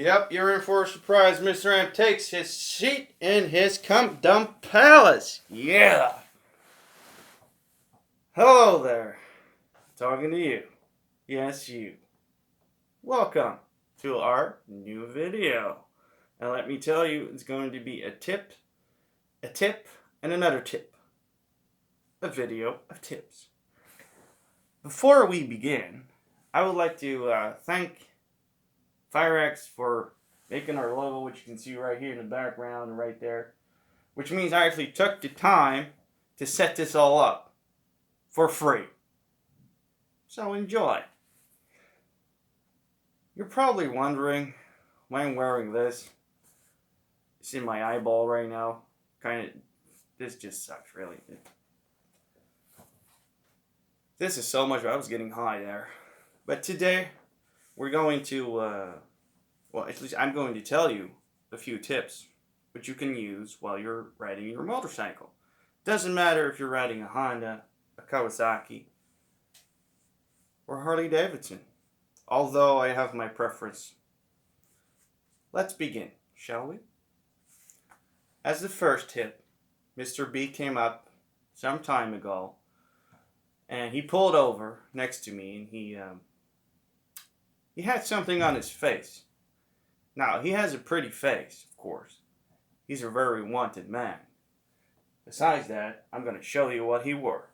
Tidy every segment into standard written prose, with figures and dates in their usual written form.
Yep, you're in for a surprise. Mr. M takes his seat in his dump palace. Yeah. Hello there. Talking to you. Yes, you. Welcome to our new video. And let me tell you, it's going to be a tip, and another tip. A video of tips. Before we begin, I would like to thank Vyrex for making our logo, which you can see right here in the background and right there. Which means I actually took the time to set this all up for free. So enjoy. You're probably wondering why I'm wearing this. It's in my eyeball right now. This just sucks, really. This is so much, I was getting high there. But today, we're going to, at least I'm going to tell you a few tips which you can use while you're riding your motorcycle. Doesn't matter if you're riding a Honda, a Kawasaki, or Harley Davidson. Although I have my preference. Let's begin, shall we? As the first tip, Mr. B came up some time ago, and he pulled over next to me, and he had something on his face. Now, he has a pretty face, of course. He's a very wanted man. Besides that, I'm going to show you what he wore.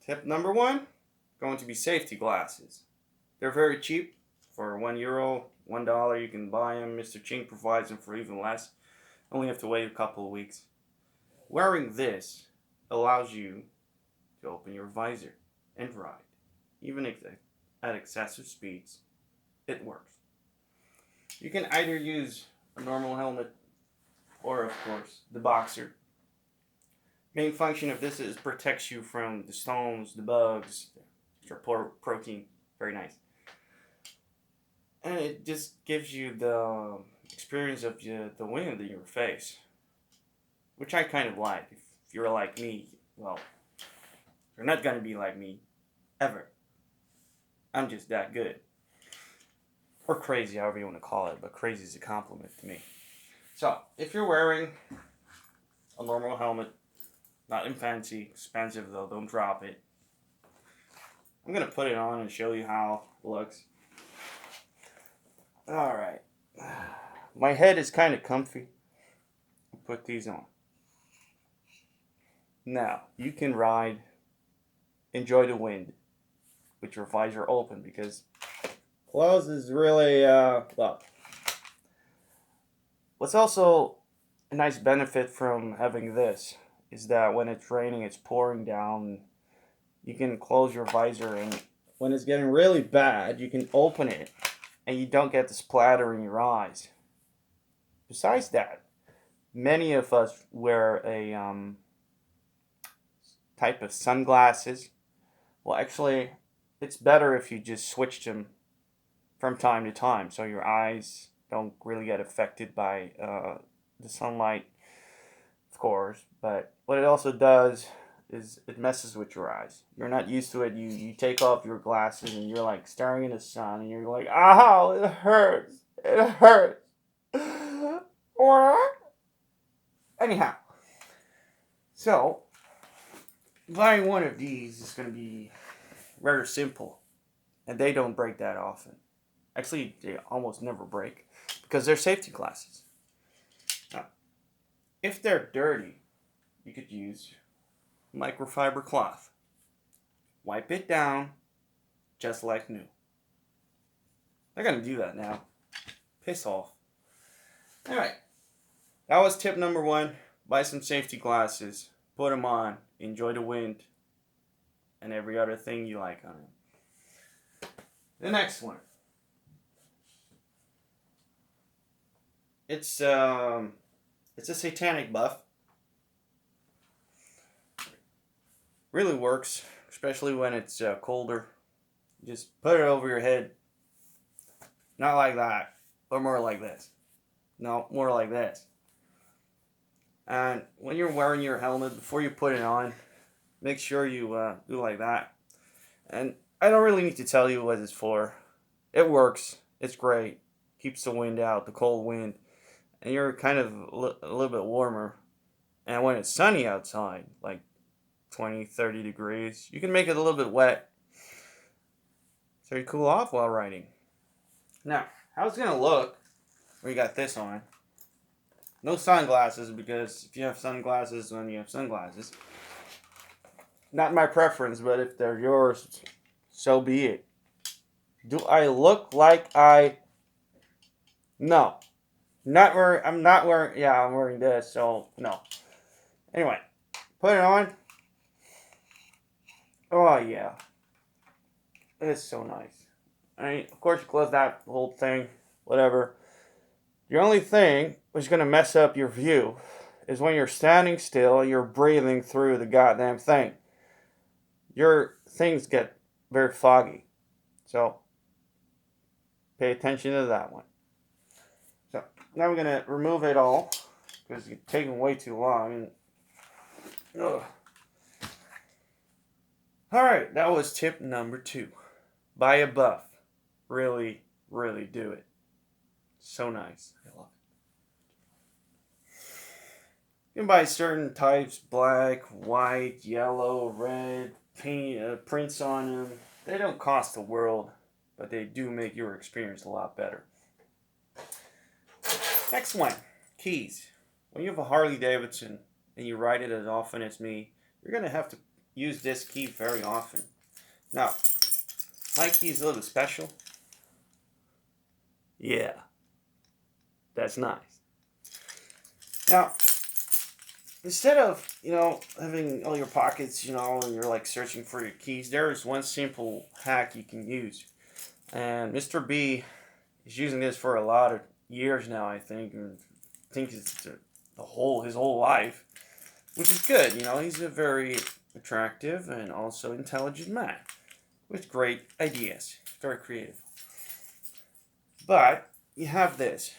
Tip number 1, going to be safety glasses. They're very cheap. For €1, $1, you can buy them. Mr. Ching provides them for even less. Only have to wait a couple of weeks. Wearing this allows you to open your visor and ride. Even at excessive speeds, it works. You can either use a normal helmet or, of course, the boxer. Main function of this is protects you from the stones, the bugs, extra protein. Very nice. And it just gives you the experience of the wind in your face, which I kind of like. If you're like me, well, you're not going to be like me, ever. I'm just that good. Or crazy, however you want to call it, but crazy is a compliment to me. So, if you're wearing a normal helmet, not fancy, expensive though, don't drop it. I'm going to put it on and show you how it looks. Alright. My head is kind of comfy. I'll put these on. Now, you can ride, enjoy the wind with your visor open, because closed is really, well. What's also a nice benefit from having this is that when it's raining, it's pouring down, you can close your visor, and when it's getting really bad, you can open it and you don't get the splatter in your eyes. Besides that, many of us wear a type of sunglasses. Well, actually, it's better if you just switch them from time to time so your eyes don't really get affected by the sunlight, of course. But what it also does is it messes with your eyes. You're not used to it. You take off your glasses and you're like staring in the sun and you're like, ow, it hurts. It hurts. Anyhow, so buying one of these is going to be rather simple, and they don't break that often. Actually, they almost never break because they're safety glasses. Now, if they're dirty, you could use microfiber cloth. Wipe it down just like new. They're going to do that now. Piss off. Alright. That was tip number 1. Buy some safety glasses. Put them on. Enjoy the wind. And every other thing you like on it. The next one. It's a satanic buff. Really works, especially when it's colder. Just put it over your head. Not like that, but more like this. No, more like this. And when you're wearing your helmet, before you put it on, make sure you do like that. And I don't really need to tell you what it's for. It works. It's great. keeps the wind out, the cold wind, and you're kind of a little bit warmer. And when it's sunny outside, like 20, 30 degrees, you can make it a little bit wet, so you cool off while riding. Now, how it's gonna look when you got this on? No sunglasses, because if you have sunglasses, then you have sunglasses. Not my preference, but if they're yours, so be it. Do I look like No. Not wearing. I'm not wearing. Yeah, I'm wearing this, so no. Anyway, put it on. Oh yeah, it's so nice. I mean, of course, you close that whole thing, whatever. The only thing which is gonna mess up your view is when you're standing still, you're breathing through the goddamn thing. Your things get very foggy, so pay attention to that one. So now we're gonna remove it all because it's taking way too long. Ugh. All right, that was tip number 2. Buy a buff. Really, really do it. So nice. I love it. You can buy certain types: black, white, yellow, red, paint, prints on them. They don't cost the world, but they do make your experience a lot better. Next one, keys. When you have a Harley Davidson and you ride it as often as me, you're going to have to use this key very often. Now, my key is a little bit special. Yeah, that's nice. Now, instead of, having all your pockets, and you're like searching for your keys, there is one simple hack you can use. And Mr. B is using this for a lot of years now, I think. And I think it's his whole life, which is good. He's a very attractive and also intelligent man with great ideas. Very creative. But you have this.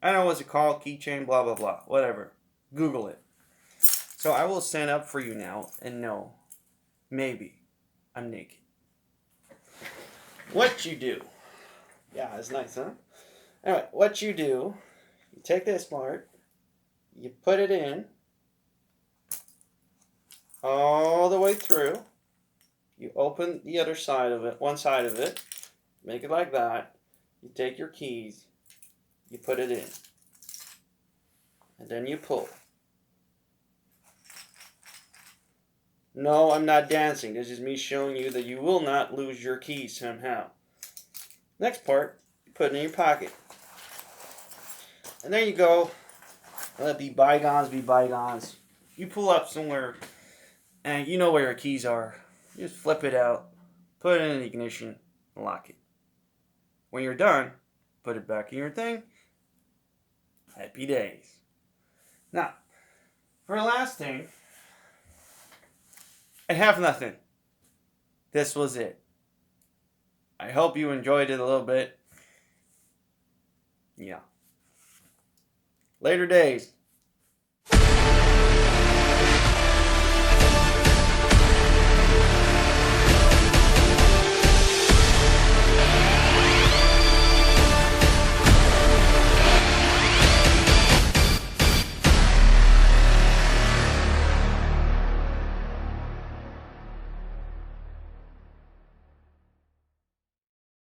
I don't know what's it called, keychain, blah, blah, blah, whatever. Google it. So I will stand up for you now and no, maybe I'm naked. What you do. Yeah, it's nice, huh? Anyway, what you do, you take this part, you put it in all the way through. You open the other side of it, one side of it, make it like that. You take your keys, you put it in, and then you pull. No, I'm not dancing. This is me showing you that you will not lose your keys somehow. Next part, you put it in your pocket. And there you go. Let be bygones be bygones. You pull up somewhere and you know where your keys are. You just flip it out, put it in the ignition, and lock it. When you're done, put it back in your thing. Happy days. Now, for the last thing, I have nothing. This was it. I hope you enjoyed it a little bit. Yeah. Later days.